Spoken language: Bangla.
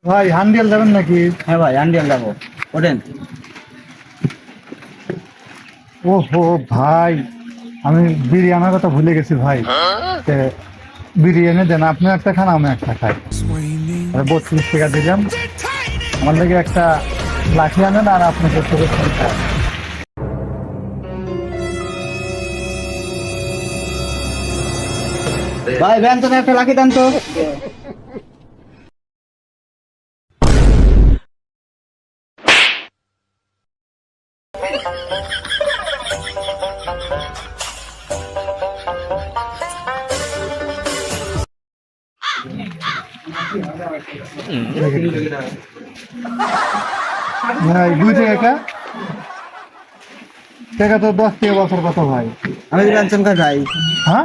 ভাই হান্ডিয়াল যাবেন নাকি? হ্যাঁ ভাই আন্ডিয়াল যাবো, ওঠেন। ওহো ভাই, আমি বিরিয়ানির কথা ভুলে গেছি ভাই। তে, বিরিয়ানি দেন, আপনি একটা খান আমি একটা খাই। 32 টাকা দিলাম, আমার লাগে একটা লাঠি আনেন আর আপনি করতে করতে খান। ভাই ভ্যান তো একটা লাখি দেন তো। ভাই 2 টাকা টাকা তো 10 টাকা বছর কত ভাই? আমি ভ্যান চন খাই ভাই। হ্যাঁ